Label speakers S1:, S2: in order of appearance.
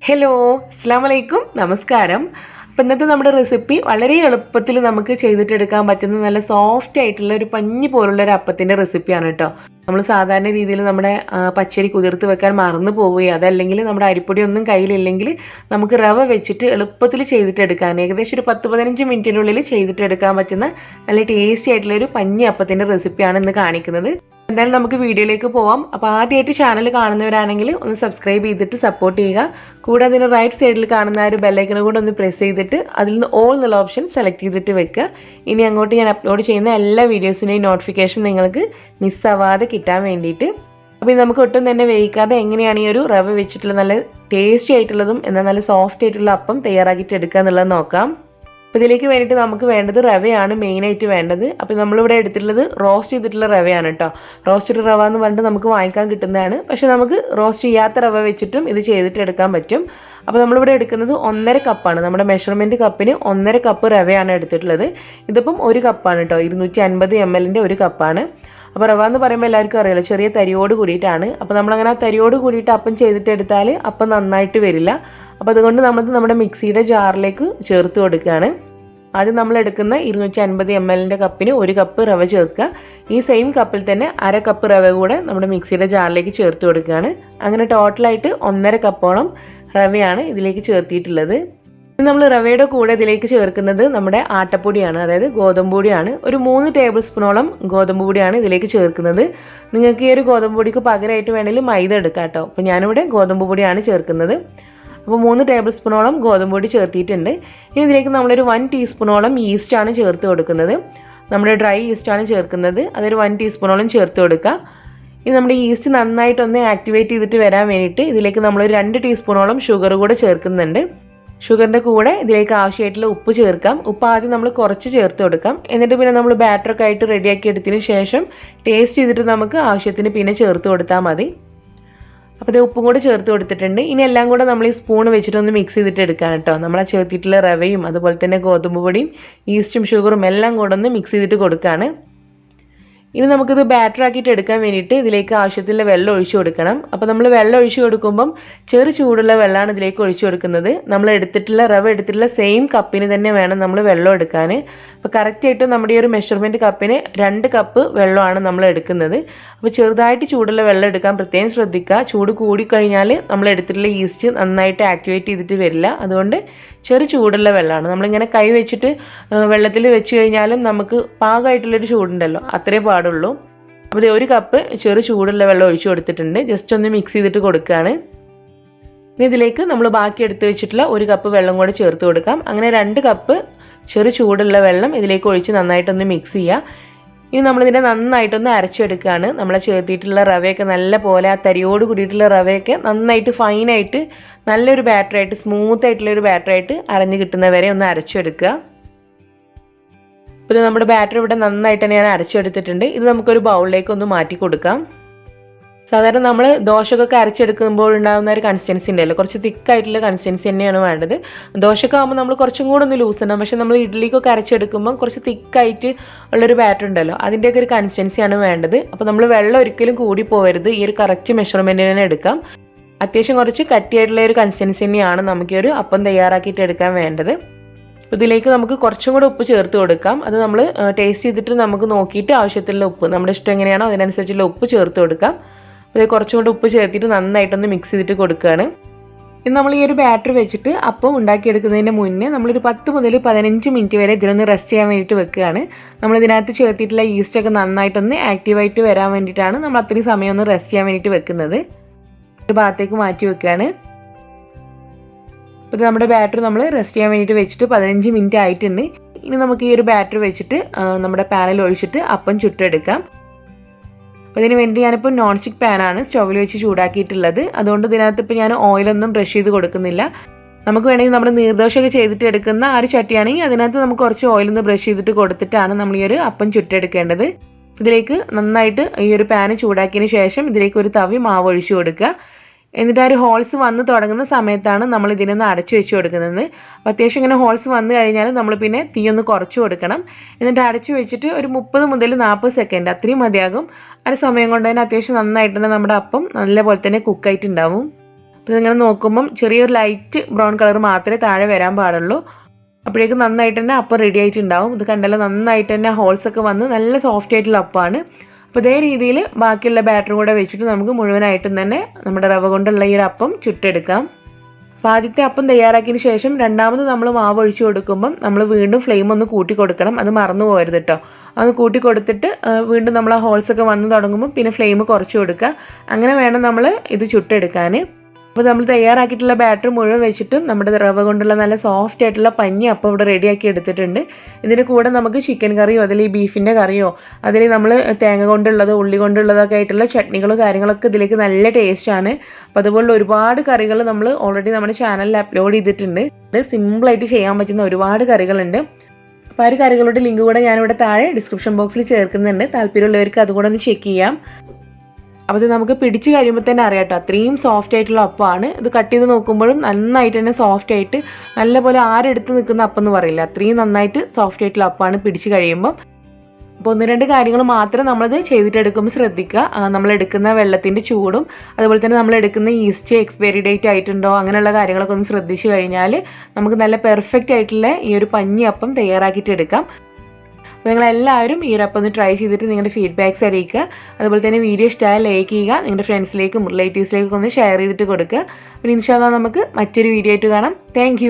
S1: Hello അസ്സലാമു അലൈക്കും നമസ്കാരം. അപ്പോൾ ഇന്നത്തെ നമ്മുടെ റെസിപ്പി വളരെ എളുപ്പത്തിൽ നമുക്ക് ചെയ്തിട്ടെടുക്കാൻ പറ്റുന്ന നല്ല സോഫ്റ്റ് ആയിട്ടുള്ള ഒരു പഞ്ഞി പോലുള്ള ഒരു അപ്പത്തിൻ്റെ റെസിപ്പിയാണ് കേട്ടോ. നമ്മൾ സാധാരണ രീതിയിൽ നമ്മുടെ പച്ചരി കുതിർത്ത് വെക്കാൻ മറന്നു പോവുകയോ അതല്ലെങ്കിൽ നമ്മുടെ അരിപ്പൊടി ഒന്നും കയ്യിലില്ലെങ്കിൽ നമുക്ക് റവ വെച്ചിട്ട് എളുപ്പത്തിൽ ചെയ്തിട്ടെടുക്കാൻ ഏകദേശം ഒരു 10-15 മിനിറ്റിനുള്ളിൽ ചെയ്തിട്ടെടുക്കാൻ പറ്റുന്ന നല്ല ടേസ്റ്റി ആയിട്ടുള്ള ഒരു പഞ്ഞി അപ്പത്തിൻ്റെ റെസിപ്പിയാണ് ഇന്ന് കാണിക്കുന്നത്. എന്തായാലും നമുക്ക് വീഡിയോയിലേക്ക് പോവാം. അപ്പോൾ ആദ്യമായിട്ട് ചാനൽ കാണുന്നവരാണെങ്കിൽ ഒന്ന് സബ്സ്ക്രൈബ് ചെയ്തിട്ട് സപ്പോർട്ട് ചെയ്യുക. കൂടെ അതിന് റൈറ്റ് സൈഡിൽ കാണുന്ന ഒരു ബെല്ലൈക്കണും കൂടെ ഒന്ന് പ്രസ് ചെയ്തിട്ട് അതിൽ നിന്ന് ഓൾ എന്നുള്ള ഓപ്ഷൻ സെലക്ട് ചെയ്തിട്ട് വെക്കുക. ഇനി അങ്ങോട്ട് ഞാൻ അപ്ലോഡ് ചെയ്യുന്ന എല്ലാ വീഡിയോസിൻ്റെയും നോട്ടിഫിക്കേഷൻ നിങ്ങൾക്ക് മിസ്സാവാതെ കിട്ടാൻ വേണ്ടിയിട്ട്. അപ്പോൾ നമുക്ക് ഒട്ടും തന്നെ വേവിക്കാതെ എങ്ങനെയാണ് ഈ ഒരു റവ വെച്ചിട്ടുള്ള നല്ല ടേസ്റ്റി ആയിട്ടുള്ളതും എന്നാൽ നല്ല സോഫ്റ്റ് ആയിട്ടുള്ള അപ്പം തയ്യാറാക്കിയിട്ട് എടുക്കുക എന്നുള്ളത് നോക്കാം. അപ്പോൾ ഇതിലേക്ക് വേണ്ടിയിട്ട് നമുക്ക് വേണ്ടത് റവയാണ് മെയിനായിട്ട് വേണ്ടത്. അപ്പോൾ നമ്മളിവിടെ എടുത്തിട്ടുള്ളത് റോസ്റ്റ് ചെയ്തിട്ടുള്ള റവയാണ് കേട്ടോ. റോസ്റ്റഡ് റവ എന്ന് പറഞ്ഞിട്ട് നമുക്ക് വാങ്ങിക്കാൻ കിട്ടുന്നതാണ്. പക്ഷേ നമുക്ക് റോസ്റ്റ് ചെയ്യാത്ത റവ വെച്ചിട്ടും ഇത് ചെയ്തിട്ട് എടുക്കാൻ പറ്റും. അപ്പോൾ നമ്മളിവിടെ എടുക്കുന്നത് 1.5 കപ്പാണ്. നമ്മുടെ മെഷർമെൻറ്റ് കപ്പിന് 1.5 കപ്പ് റവയാണ് എടുത്തിട്ടുള്ളത്. ഇതിപ്പം 1 കപ്പാണ് കേട്ടോ. 250 ml ഒരു കപ്പാണ്. അപ്പോൾ റവ എന്ന് പറയുമ്പോൾ എല്ലാവർക്കും അറിയാലോ ചെറിയ തരിയോട് കൂടിയിട്ടാണ്. അപ്പോൾ നമ്മളങ്ങനെ ആ തരിയോട് കൂടിയിട്ട് അപ്പം ചെയ്തിട്ട് എടുത്താൽ അപ്പം നന്നായിട്ട് വരില്ല. അപ്പോൾ അതുകൊണ്ട് നമ്മുടെ മിക്സിയുടെ ജാറിലേക്ക് ചേർത്ത് കൊടുക്കുകയാണ്. ആദ്യം നമ്മൾ എടുക്കുന്ന 250 ml കപ്പിന് 1 കപ്പ് റവ ചേർക്കുക. ഈ സെയിം കപ്പിൽ തന്നെ 1/2 കപ്പ് റവ കൂടെ നമ്മുടെ മിക്സിയുടെ ജാറിലേക്ക് ചേർത്ത് കൊടുക്കുകയാണ്. അങ്ങനെ ടോട്ടലായിട്ട് 1.5 കപ്പോളം റവയാണ് ഇതിലേക്ക് ചേർത്തിയിട്ടുള്ളത്. നമ്മൾ റവയുടെ കൂടെ ഇതിലേക്ക് ചേർക്കുന്നത് നമ്മുടെ ആട്ടപ്പൊടിയാണ്, അതായത് ഗോതമ്പ് പൊടിയാണ്. ഒരു 3 ടേബിൾ സ്പൂണോളം ഗോതമ്പ് പൊടിയാണ് ഇതിലേക്ക് ചേർക്കുന്നത്. നിങ്ങൾക്ക് ഈ ഒരു ഗോതമ്പ് പൊടിക്ക് പകരമായിട്ട് വേണമെങ്കിൽ മൈദ എടുക്കാം കേട്ടോ. അപ്പോൾ ഞാനിവിടെ ഗോതമ്പ് പൊടിയാണ് ചേർക്കുന്നത്. അപ്പോൾ 3 ടേബിൾ സ്പൂണോളം ഗോതമ്പ് പൊടി ചേർത്തിയിട്ടുണ്ട്. ഇനി ഇതിലേക്ക് നമ്മളൊരു 1 ടീസ്പൂണോളം ഈസ്റ്റാണ് ചേർത്ത് കൊടുക്കുന്നത്. നമ്മുടെ ഡ്രൈ ഈസ്റ്റാണ് ചേർക്കുന്നത്. അതൊരു 1 ടീസ്പൂണോളം ചേർത്ത് കൊടുക്കുക. ഇനി നമ്മുടെ ഈസ്റ്റ് നന്നായിട്ടൊന്ന് ആക്ടിവേറ്റ് ചെയ്തിട്ട് വരാൻ വേണ്ടിയിട്ട് ഇതിലേക്ക് നമ്മളൊരു 2 ടീസ്പൂണോളം ഷുഗർ കൂടെ ചേർക്കുന്നുണ്ട്. ഷുഗറിൻ്റെ കൂടെ ഇതിലേക്ക് ആവശ്യമായിട്ടുള്ള ഉപ്പ് ചേർക്കാം. ഉപ്പ് ആദ്യം നമ്മൾ കുറച്ച് ചേർത്ത് കൊടുക്കാം. എന്നിട്ട് പിന്നെ നമ്മൾ ബാറ്ററൊക്കെ ആയിട്ട് റെഡിയാക്കി എടുത്തതിന് ശേഷം ടേസ്റ്റ് ചെയ്തിട്ട് നമുക്ക് ആവശ്യത്തിന് പിന്നെ ചേർത്ത് കൊടുത്താൽ മതി. അപ്പോൾ ഇത് ഉപ്പും കൂടെ ചേർത്ത് കൊടുത്തിട്ടുണ്ട്. ഇനി എല്ലാം കൂടെ നമ്മൾ ഈ സ്പൂൺ വെച്ചിട്ടൊന്ന് മിക്സ് ചെയ്തിട്ട് എടുക്കാം കേട്ടോ. നമ്മളാ ചേർത്തിട്ടുള്ള റവയും അതുപോലെ തന്നെ ഗോതമ്പ് പൊടിയും ഈസ്റ്റും ഷുഗറും എല്ലാം കൂടെ ഒന്ന് മിക്സ് ചെയ്തിട്ട് കൊടുക്കുകയാണ്. ഇനി നമുക്കിത് ബാറ്റർ ആക്കിയിട്ട് എടുക്കാൻ വേണ്ടിയിട്ട് ഇതിലേക്ക് ആവശ്യത്തിലുള്ള വെള്ളം ഒഴിച്ചു കൊടുക്കണം. അപ്പോൾ നമ്മൾ വെള്ളം ഒഴിച്ചു കൊടുക്കുമ്പം ചെറു ചൂടുള്ള വെള്ളമാണ് ഇതിലേക്ക് ഒഴിച്ചു കൊടുക്കുന്നത്. നമ്മൾ റവ എടുത്തിട്ടുള്ള സെയിം കപ്പിന് തന്നെ വേണം നമ്മൾ വെള്ളം എടുക്കാൻ. അപ്പോൾ കറക്റ്റായിട്ട് നമ്മുടെ ഈ ഒരു മെഷർമെൻറ്റ് കപ്പിന് 2 കപ്പ് വെള്ളമാണ് നമ്മൾ എടുക്കുന്നത്. അപ്പോൾ ചെറുതായിട്ട് ചൂടുള്ള വെള്ളം എടുക്കാൻ പ്രത്യേകം ശ്രദ്ധിക്കുക. ചൂട് കൂടിക്കഴിഞ്ഞാൽ നമ്മൾ എടുത്തിട്ടുള്ള ഈസ്റ്റ് നന്നായിട്ട് ആക്ടിവേറ്റ് ചെയ്തിട്ട് വരില്ല. അതുകൊണ്ട് ചെറു ചൂടുള്ള വെള്ളമാണ്. നമ്മളിങ്ങനെ കൈ വെച്ചിട്ട് വെള്ളത്തിൽ വെച്ച് കഴിഞ്ഞാലും നമുക്ക് പാകമായിട്ടുള്ളൊരു ചൂടുണ്ടല്ലോ, അത്രേ പാടുള്ളൂ. അപ്പോൾ 1 കപ്പ് ചെറു ചൂടുള്ള വെള്ളം ഒഴിച്ചു കൊടുത്തിട്ടുണ്ട്. ജസ്റ്റ് ഒന്ന് മിക്സ് ചെയ്തിട്ട് കൊടുക്കുകയാണ്. ഇനി ഇതിലേക്ക് നമ്മൾ ബാക്കി എടുത്ത് വെച്ചിട്ടുള്ള 1 കപ്പ് വെള്ളം കൂടെ ചേർത്ത് കൊടുക്കാം. അങ്ങനെ 2 കപ്പ് ചെറു ചൂടുള്ള വെള്ളം ഇതിലേക്ക് ഒഴിച്ച് നന്നായിട്ടൊന്ന് മിക്സ് ചെയ്യുക. ഇനി നമ്മളിതിനെ നന്നായിട്ടൊന്ന് അരച്ചെടുക്കുകയാണ്. നമ്മളെ ചേർത്തിട്ടുള്ള റവയൊക്കെ നല്ല പോലെ ആ തരിയോട് കൂടിയിട്ടുള്ള റവയൊക്കെ നന്നായിട്ട് ഫൈനായിട്ട് നല്ലൊരു ബാറ്ററായിട്ട് സ്മൂത്ത് ആയിട്ടുള്ളൊരു ബാറ്ററായിട്ട് അരഞ്ഞ് കിട്ടുന്നവരെ ഒന്ന് അരച്ചെടുക്കുക. അപ്പോൾ ഇത് നമ്മുടെ ബാറ്റർ ഇവിടെ നന്നായിട്ട് തന്നെ ഞാൻ അരച്ചെടുത്തിട്ടുണ്ട്. ഇത് നമുക്കൊരു ബൗളിലേക്ക് ഒന്ന് മാറ്റി കൊടുക്കാം. സാധാരണ നമ്മൾ ദോശക്കൊക്കെ അരച്ചെടുക്കുമ്പോൾ ഉണ്ടാകുന്ന ഒരു കൺസിസ്റ്റൻസി ഉണ്ടല്ലോ, കുറച്ച് തിക്കായിട്ടുള്ള കൺസിസ്റ്റൻസി തന്നെയാണ് വേണ്ടത്. ദോശയൊക്കെ ആകുമ്പോൾ നമ്മൾ കുറച്ചും കൂടെ ഒന്ന് ലൂസ് ഉണ്ടാകും. പക്ഷേ നമ്മൾ ഇഡ്ഡലിക്കൊക്കെ അരച്ചെടുക്കുമ്പോൾ കുറച്ച് തിക്കായിട്ട് ഉള്ളൊരു ബാറ്റർ ഉണ്ടല്ലോ, അതിൻ്റെയൊക്കെ ഒരു കൺസിസ്റ്റൻസിയാണ് വേണ്ടത്. അപ്പോൾ നമ്മൾ വെള്ളം ഒരിക്കലും കൂടി പോകരുത്. ഈ ഒരു കറക്റ്റ് മെഷർമെൻറ്റിന് തന്നെ എടുക്കാം. അത്യാവശ്യം കുറച്ച് കട്ടിയായിട്ടുള്ള ഒരു കൺസിസ്റ്റൻസി തന്നെയാണ് നമുക്ക് ഈ ഒരു അപ്പം തയ്യാറാക്കിയിട്ട് എടുക്കാൻ വേണ്ടത്. അപ്പോൾ ഇതിലേക്ക് നമുക്ക് കുറച്ചും കൂടെ ഉപ്പ് ചേർത്ത് കൊടുക്കാം. അത് നമ്മൾ ടേസ്റ്റ് ചെയ്തിട്ട് നമുക്ക് നോക്കിയിട്ട് ആവശ്യത്തിലുള്ള ഉപ്പ് നമ്മുടെ ഇഷ്ടം എങ്ങനെയാണോ അതിനനുസരിച്ചുള്ള ഉപ്പ് ചേർത്ത് കൊടുക്കാം. അപ്പോൾ കുറച്ചും കൂടെ ഉപ്പ് ചേർത്തിട്ട് നന്നായിട്ടൊന്ന് മിക്സ് ചെയ്തിട്ട് കൊടുക്കുകയാണ്. ഇനി നമ്മൾ ഈ ഒരു ബാറ്റർ വെച്ചിട്ട് അപ്പം ഉണ്ടാക്കിയെടുക്കുന്നതിന് മുന്നേ നമ്മളൊരു 10 മുതൽ 15 മിനിറ്റ് വരെ ഇതിലൊന്ന് റെസ്റ്റ് ചെയ്യാൻ വേണ്ടിയിട്ട് വെക്കുകയാണ്. നമ്മളിതിനകത്ത് ചേർത്തിട്ടുള്ള ഈസ്റ്റൊക്കെ നന്നായിട്ടൊന്ന് ആക്റ്റീവായിട്ട് വരാൻ വേണ്ടിയിട്ടാണ് നമ്മൾ അത്രയും സമയം ഒന്ന് റെസ്റ്റ് ചെയ്യാൻ വേണ്ടിയിട്ട് വെക്കുന്നത്. ഒരു ഭാഗത്തേക്ക് മാറ്റി വെക്കുകയാണ്. അപ്പോൾ നമ്മുടെ ബാറ്റർ നമ്മൾ റെസ്റ്റ് ചെയ്യാൻ വേണ്ടിയിട്ട് വെച്ചിട്ട് 15 മിനിറ്റ് ആയിട്ടുണ്ട്. ഇനി നമുക്ക് ഈ ഒരു ബാറ്റർ വെച്ചിട്ട് നമ്മുടെ പാനിൽ ഒഴിച്ചിട്ട് അപ്പം ചുട്ടെടുക്കാം. അപ്പോൾ ഇതിന് വേണ്ടി ഞാനിപ്പോൾ നോൺ സ്റ്റിക്ക് പാനാണ് സ്റ്റൗവിൽ വെച്ച് ചൂടാക്കിയിട്ടുള്ളത്. അതുകൊണ്ട് ഇതിനകത്ത് ഇപ്പോൾ ഞാൻ ഓയിലൊന്നും ബ്രഷ് ചെയ്ത് കൊടുക്കുന്നില്ല. നമുക്ക് വേണമെങ്കിൽ നമ്മുടെ നീർദോശയൊക്കെ ചെയ്തിട്ട് എടുക്കുന്ന ആ ഒരു ചട്ടിയാണെങ്കിൽ അതിനകത്ത് നമുക്ക് കുറച്ച് ഓയിലൊന്ന് ബ്രഷ് ചെയ്തിട്ട് കൊടുത്തിട്ടാണ് നമ്മൾ ഈ ഒരു അപ്പം ചുട്ടെടുക്കേണ്ടത്. ഇതിലേക്ക് നന്നായിട്ട് ഈ ഒരു പാന് ചൂടാക്കിയതിന് ശേഷം ഇതിലേക്ക് ഒരു തവി മാവ് ഒഴിച്ചു കൊടുക്കുക. എന്നിട്ട് ആ ഒരു ഹോൾസ് വന്ന് തുടങ്ങുന്ന സമയത്താണ് നമ്മൾ ഇതിനൊന്ന് അടച്ചു വെച്ച് കൊടുക്കുന്നത്. അപ്പോൾ അത്യാവശ്യം ഇങ്ങനെ ഹോൾസ് വന്നു കഴിഞ്ഞാൽ നമ്മൾ പിന്നെ തീ ഒന്ന് കുറച്ച് കൊടുക്കണം. എന്നിട്ട് അടച്ചു വെച്ചിട്ട് ഒരു 30 മുതൽ 40 സെക്കൻഡ് അത്രയും മതിയാകും. ആ ഒരു സമയം കൊണ്ട് തന്നെ അത്യാവശ്യം നന്നായിട്ട് തന്നെ നമ്മുടെ അപ്പം നല്ലപോലെ തന്നെ കുക്കായിട്ടുണ്ടാവും. അപ്പോൾ ഇങ്ങനെ നോക്കുമ്പം ചെറിയൊരു ലൈറ്റ് ബ്രൗൺ കളർ മാത്രമേ താഴെ വരാൻ പാടുള്ളൂ. അപ്പോഴേക്കും നന്നായിട്ട് തന്നെ അപ്പം റെഡി ആയിട്ടുണ്ടാവും. ഇത് കണ്ടല്ലോ, നന്നായിട്ട് തന്നെ ഹോൾസൊക്കെ വന്ന് നല്ല സോഫ്റ്റ് ആയിട്ടുള്ള അപ്പമാണ്. അപ്പോൾ ഇതേ രീതിയിൽ ബാക്കിയുള്ള ബാറ്ററും കൂടെ വെച്ചിട്ട് നമുക്ക് മുഴുവനായിട്ടും തന്നെ നമ്മുടെ റവ കൊണ്ടുള്ള ഈ ഒരു അപ്പം ചുട്ടെടുക്കാം. അപ്പോൾ ആദ്യത്തെ അപ്പം തയ്യാറാക്കിയതിന് ശേഷം രണ്ടാമത് നമ്മൾ മാവ് ഒഴിച്ച് കൊടുക്കുമ്പം നമ്മൾ വീണ്ടും ഫ്ലെയിം ഒന്ന് കൂട്ടി കൊടുക്കണം. അത് മറന്നു പോകരുത് കേട്ടോ. അത് കൂട്ടി കൊടുത്തിട്ട് വീണ്ടും നമ്മൾ ആ ഹോൾസൊക്കെ വന്ന് തുടങ്ങുമ്പം പിന്നെ ഫ്ലെയിം കുറച്ച് കൊടുക്കുക. അങ്ങനെ വേണം നമ്മൾ ഇത് ചുട്ടെടുക്കാൻ. അപ്പോൾ നമ്മൾ തയ്യാറാക്കിയിട്ടുള്ള ബാറ്റർ മുഴുവൻ വെച്ചിട്ടും നമ്മുടെ റവ കൊണ്ടുള്ള നല്ല സോഫ്റ്റ് ആയിട്ടുള്ള പഞ്ഞി അപ്പം ഇവിടെ റെഡിയാക്കി എടുത്തിട്ടുണ്ട്. ഇതിൻ്റെ കൂടെ നമുക്ക് ചിക്കൻ കറിയോ അതിൽ ഈ ബീഫിൻ്റെ കറിയോ അതിൽ നമ്മൾ തേങ്ങ കൊണ്ടുള്ളതോ ഉള്ളി കൊണ്ടുള്ളതൊക്കെ ആയിട്ടുള്ള ചട്നികളും കാര്യങ്ങളൊക്കെ ഇതിലേക്ക് നല്ല ടേസ്റ്റാണ്. അപ്പോൾ അതുപോലുള്ള ഒരുപാട് കറികൾ നമ്മൾ ഓൾറെഡി നമ്മുടെ ചാനലിൽ അപ്ലോഡ് ചെയ്തിട്ടുണ്ട്. ഇത് സിമ്പിളായിട്ട് ചെയ്യാൻ പറ്റുന്ന ഒരുപാട് കറികളുണ്ട്. അപ്പോൾ ആ ഒരു കറികളുടെ ലിങ്ക് കൂടെ ഞാനിവിടെ താഴെ ഡിസ്ക്രിപ്ഷൻ ബോക്സിൽ ചേർക്കുന്നുണ്ട്. താല്പര്യമുള്ളവർക്ക് അതുകൂടെ ഒന്ന് ചെക്ക് ചെയ്യാം. അപ്പോൾ ഇത് നമുക്ക് പിടിച്ച് കഴിയുമ്പോൾ തന്നെ അറിയാം കേട്ടോ, അത്രയും സോഫ്റ്റ് ആയിട്ടുള്ള അപ്പമാണ്. ഇത് കട്ട് ചെയ്ത് നോക്കുമ്പോഴും നന്നായിട്ട് തന്നെ സോഫ്റ്റ് ആയിട്ട് നല്ലപോലെ ആരെടുത്ത് നിൽക്കുന്ന അപ്പം എന്ന് പറയില്ല, അത്രയും നന്നായിട്ട് സോഫ്റ്റ് ആയിട്ടുള്ള അപ്പമാണ് പിടിച്ച് കഴിയുമ്പോൾ. അപ്പോൾ 1-2 കാര്യങ്ങൾ മാത്രം നമ്മളിത് ചെയ്തിട്ടെടുക്കുമ്പോൾ ശ്രദ്ധിക്കുക. നമ്മളെടുക്കുന്ന വെള്ളത്തിൻ്റെ ചൂടും അതുപോലെ തന്നെ നമ്മളെടുക്കുന്ന ഈസ്റ്റ് എക്സ്പയറി ഡേറ്റ് ആയിട്ടുണ്ടോ അങ്ങനെയുള്ള കാര്യങ്ങളൊക്കെ ഒന്ന് ശ്രദ്ധിച്ച് കഴിഞ്ഞാൽ നമുക്ക് നല്ല പെർഫെക്റ്റ് ആയിട്ടുള്ള ഈ ഒരു പഞ്ഞി അപ്പം തയ്യാറാക്കിയിട്ട് എടുക്കാം. അപ്പോൾ നിങ്ങളെല്ലാവരും ഈ ഒരു അപ്പം ഒന്ന് ട്രൈ ചെയ്തിട്ട് നിങ്ങളുടെ ഫീഡ്ബാക്ക്സ് അറിയിക്കുക. അതുപോലെ തന്നെ വീഡിയോ ഇഷ്ടമായാൽ ലൈക്ക് ചെയ്യുക, നിങ്ങളുടെ ഫ്രണ്ട്സിലേക്കും റിലേറ്റീവ്സിലേക്കും ഒന്ന് ഷെയർ ചെയ്തിട്ട് കൊടുക്കുക. പിന്നെ ഇൻഷാ അല്ലാഹ് നമുക്ക് മറ്റൊരു വീഡിയോ ആയിട്ട് കാണാം. താങ്ക്